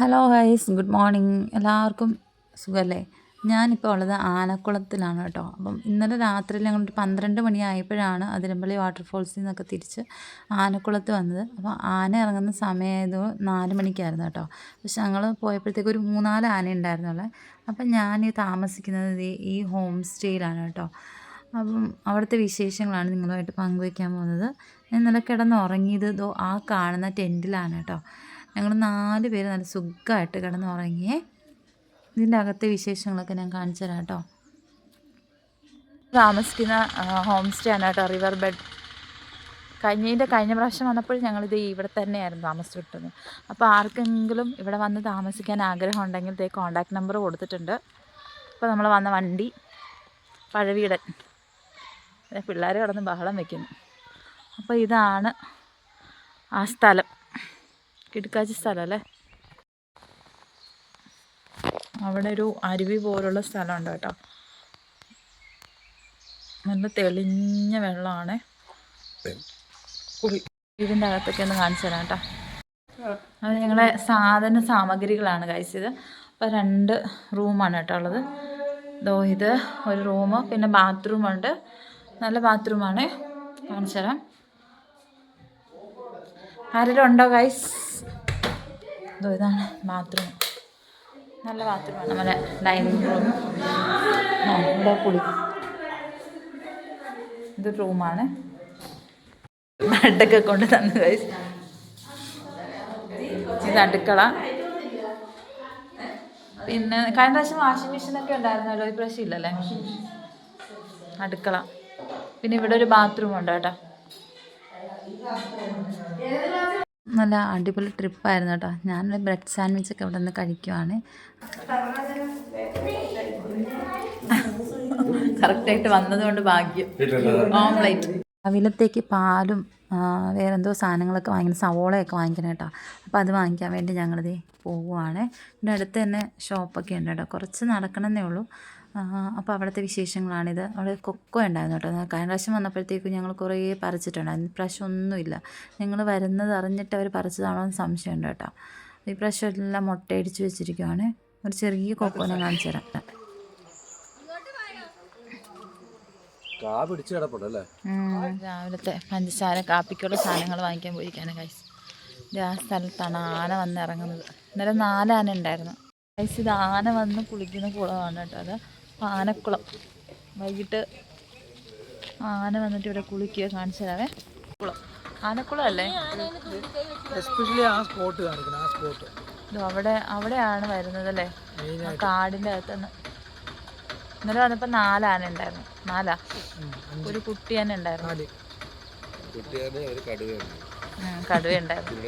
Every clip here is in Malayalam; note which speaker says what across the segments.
Speaker 1: Hello guys, good morning. എല്ലാവർക്കും സുഖമല്ലേ? ഞാനിപ്പോൾ ഉള്ളത് ആനക്കുളത്തിലാണ് കേട്ടോ. അപ്പം ഇന്നലെ രാത്രിയിൽ ഞങ്ങളൊരു 12 മണിയായപ്പോഴാണ് അതിരമ്പള്ളി വാട്ടർഫോൾസിൽ നിന്നൊക്കെ തിരിച്ച് ആനക്കുളത്ത് വന്നത്. അപ്പോൾ ആന ഇറങ്ങുന്ന സമയമായത് 4 മണിക്കായിരുന്നു കേട്ടോ. പക്ഷെ ഞങ്ങൾ പോയപ്പോഴത്തേക്ക് ഒരു 3-4 ആന ഉണ്ടായിരുന്നുള്ളൂ. അപ്പം ഞാൻ താമസിക്കുന്നത് ഈ ഹോം സ്റ്റേയിലാണ് കേട്ടോ. അപ്പം അവിടുത്തെ വിശേഷങ്ങളാണ് നിങ്ങളുമായിട്ട് പങ്കുവയ്ക്കാൻ പോകുന്നത്. ഞാൻ ഇന്നലെ കിടന്നുറങ്ങിയത് ആ കാണുന്ന ടെൻറ്റിലാണ് കേട്ടോ. ഞങ്ങൾ 4 പേര് നല്ല സുഖമായിട്ട് കിടന്നുറങ്ങിയേ. ഇതിൻ്റെ അകത്തെ വിശേഷങ്ങളൊക്കെ ഞാൻ കാണിച്ചു തരാം കേട്ടോ. താമസിക്കുന്ന ഹോം സ്റ്റേ ആണ് കേട്ടോ, റിവർ ബെഡ്. കഴിഞ്ഞ പ്രാവശ്യം വന്നപ്പോൾ ഞങ്ങളിത് ഇവിടെ തന്നെയായിരുന്നു താമസിച്ചിട്ടത്. അപ്പോൾ ആർക്കെങ്കിലും ഇവിടെ വന്ന് താമസിക്കാൻ ആഗ്രഹം ഉണ്ടെങ്കിൽ ഇതേ കോൺടാക്ട് നമ്പർ കൊടുത്തിട്ടുണ്ട്. ഇപ്പോൾ നമ്മൾ വന്ന വണ്ടി പഴവീടൻ. പിള്ളേർ കിടന്ന് ബഹളം വയ്ക്കുന്നു. അപ്പോൾ ഇതാണ് ആ സ്ഥലം. കിടക്കാച്ചി സ്ഥലമല്ലേ. അവിടെ ഒരു അരുവി പോലുള്ള സ്ഥലമുണ്ട് കേട്ടോ. നല്ല തെളിഞ്ഞ വെള്ളമാണ്. ഇതിൻ്റെ അകത്തൊക്കെ ഒന്ന് കാണിച്ചു തരാം കേട്ടോ. അത് ഞങ്ങളുടെ സാമഗ്രികളാണ് കഴിച്ചത്. അപ്പോൾ 2 റൂമാണ് കേട്ടോ ഉള്ളത്. ഇത് ഒരു റൂം, പിന്നെ ബാത്റൂമുണ്ട്. നല്ല ബാത്റൂമാണ്, കാണിച്ചു തരാം. ആരെങ്കിലും ഉണ്ടോ ഗൈസ്? ഇതാണ് ബാത്റൂം. നല്ല ബാത്റൂമാണ്. നമ്മുടെ ഡൈനിങ് റൂം. ഇവിടെ ഇത് റൂമാണ്. ബെഡൊക്കെ കൊണ്ട് തന്നു ഗൈസ്. ഇത് അടുക്കള. പിന്നെ കഴിഞ്ഞ പ്രാവശ്യം വാഷിംഗ് മെഷീനൊക്കെ ഉണ്ടായിരുന്നല്ലോ, ഈ പ്രാവശ്യം ഇല്ലല്ലേ. അടുക്കള. പിന്നെ ഇവിടെ ഒരു ബാത്റൂം ഉണ്ട് കേട്ടോ. നല്ല അടിപൊളി ട്രിപ്പായിരുന്നു കേട്ടോ. ഞാനൊരു ബ്രെഡ് സാൻഡ്വിച്ചൊക്കെ ഇവിടെ നിന്ന് കഴിക്കുവാണ്. കറക്റ്റായിട്ട് വന്നതുകൊണ്ട് ഭാഗ്യം. ഓംപ്ലേറ്റ്. രാവിലത്തേക്ക് പാലും വേറെന്തോ സാധനങ്ങളൊക്കെ വാങ്ങിക്കണം, സവോളയൊക്കെ വാങ്ങിക്കണം കേട്ടോ. അപ്പോൾ അത് വാങ്ങിക്കാൻ വേണ്ടി ഞങ്ങളിത് പോവുകയാണ്. ഇവിടെ അടുത്ത് തന്നെ ഷോപ്പൊക്കെ ഉണ്ട് കേട്ടോ, കുറച്ച് നടക്കണമെന്നേ ഉള്ളൂ. അപ്പോൾ അവിടുത്തെ വിശേഷങ്ങളാണിത്. അവിടെ കൊക്കോ ഉണ്ടായിരുന്നു കേട്ടോ. കഴിഞ്ഞ പ്രാവശ്യം വന്നപ്പോഴത്തേക്കും ഞങ്ങൾ കുറേ പറിച്ചിട്ടുണ്ടായിരുന്നു. ഇപ്രാവശ്യം ഒന്നുമില്ല. ഞങ്ങൾ വരുന്നത് അറിഞ്ഞിട്ട് അവർ പറിച്ചതാണോ എന്ന് സംശയമുണ്ട് കേട്ടോ. ഈ പ്രാവശ്യം എല്ലാം മുട്ടയടിച്ച് വെച്ചിരിക്കുവാണ്. ഒരു ചെറിയ കൊക്കോ ഞാൻ കാണിച്ചു തരാം. രാവിലത്തെ പഞ്ചസാര കാപ്പിക്കുള്ള സാധനങ്ങൾ വാങ്ങിക്കാൻ പോയിരിക്കാണ് ഗൈസ്. ആ സ്ഥലത്താണ് ആന വന്ന് ഇറങ്ങുന്നത്. ഇന്നലെ 4 ആന ഉണ്ടായിരുന്നു ഗൈസ്. ഇത് ആന വന്ന് കുളിക്കുന്ന കുളമാണ് കേട്ടോ. അത് ആനക്കുളം. വൈകിട്ട് ആന വന്നിട്ട് ഇവിടെ കുളിക്കുക. കാണിച്ചു തരാവേ. കുളം, ആനക്കുളം അല്ലേ. അവിടെയാണ് വരുന്നത് അല്ലേ, കാടിൻ്റെ അകത്തുനിന്ന്. ഇന്നലെ വന്നപ്പോൾ 4 ആന ഉണ്ടായിരുന്നു. 4 ഒരു കുട്ടി തന്നെ ഉണ്ടായിരുന്നു. കടുവ ഉണ്ടായിരുന്നു.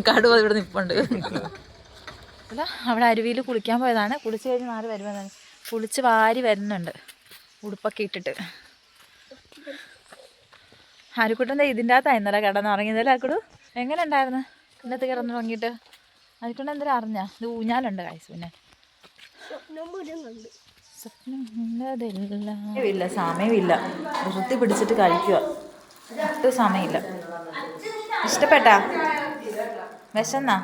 Speaker 1: കടുവ ഇവിടെ നിൽപ്പുണ്ട്. അല്ല, അവിടെ അരുവിയിൽ കുളിക്കാൻ പോയതാണ്. കുളിച്ച് കഴിഞ്ഞ് 4 വരുന്നതാണ്. കുളിച്ച് വാരി വരുന്നുണ്ട് ഉടുപ്പൊക്കെ ഇട്ടിട്ട്. ആരുക്കുട്ടൻ ഇതിൻ്റെ അകത്താണ് ഇന്നലെ കിടന്നുറങ്ങിയതല്ലേ. ആക്കുടു എങ്ങനെ ഉണ്ടായിരുന്നു ഇന്നത്തെ കിടന്നുറങ്ങിയിട്ട്? ആരുക്കുട്ടൻ എന്തെങ്കിലും അറിഞ്ഞാ? ഇത് ഊഞ്ഞാലുണ്ട് കായ്സ്. പിന്നെ സ്വപ്നമില്ല, സമയമില്ല. വൃത്തി പിടിച്ചിട്ട് കഴിക്കുക. ഒട്ടും സമയമില്ല. ഇഷ്ടപ്പെട്ടാ? വിശന്നാ?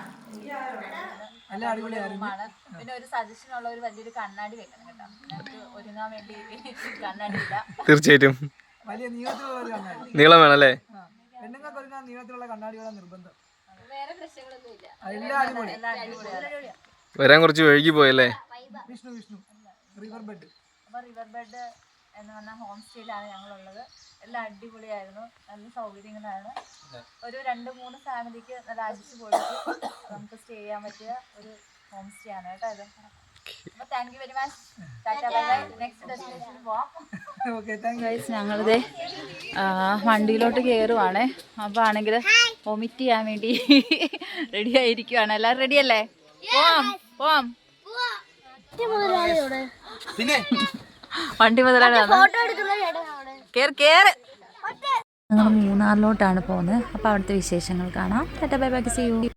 Speaker 1: പിന്നെ ഒരു സജഷൻ ഉള്ള ഒരു വലിയൊരു കണ്ണാടി വെക്കണം കേട്ടോ. നമുക്ക് ഒരുങ്ങാൻ വേണ്ടി കണ്ണാടി ഇല്ല. തീർച്ചയായിട്ടും നീളം വേണല്ലേ. വേറെ പ്രശ്നങ്ങളൊന്നും ഇല്ല. വരാൻ കുറച്ച് വൈകി പോയല്ലേ. റിവർ ബെഡ് എന്ന് പറഞ്ഞാൽ ഹോം സ്റ്റേയിലാണ് ഞങ്ങളുള്ളത്. എല്ലാം അടിപൊളിയായിരുന്നു. നല്ല സൗകര്യങ്ങളാണ്. ഒരു 2-3 ഫാമിലിക്ക് നല്ല അടിച്ചു പൊളിച്ച് നമുക്ക് സ്റ്റേ ചെയ്യാൻ പറ്റിയ ഒരു ഹോം സ്റ്റേ ആണ് കേട്ടോ ഇത്. അപ്പോൾ thank you very much. Tata bye by. Next destination പോവാം. ഗൈസ്, ഞങ്ങളിത് വണ്ടിയിലോട്ട് കയറുവാണേ. അപ്പോൾ ആണെങ്കിൽ വൊമിറ്റ് ചെയ്യാൻ വേണ്ടി റെഡി ആയിരിക്കുവാണ്. എല്ലാവരും റെഡിയല്ലേ? പോവാം. വണ്ടി മുതലാണ് കേറ്. ഞങ്ങൾ മൂന്നാറിലോട്ടാണ് പോകുന്നത്. അപ്പോൾ അവിടുത്തെ വിശേഷങ്ങൾ കാണാം. Tata bye bye. See U.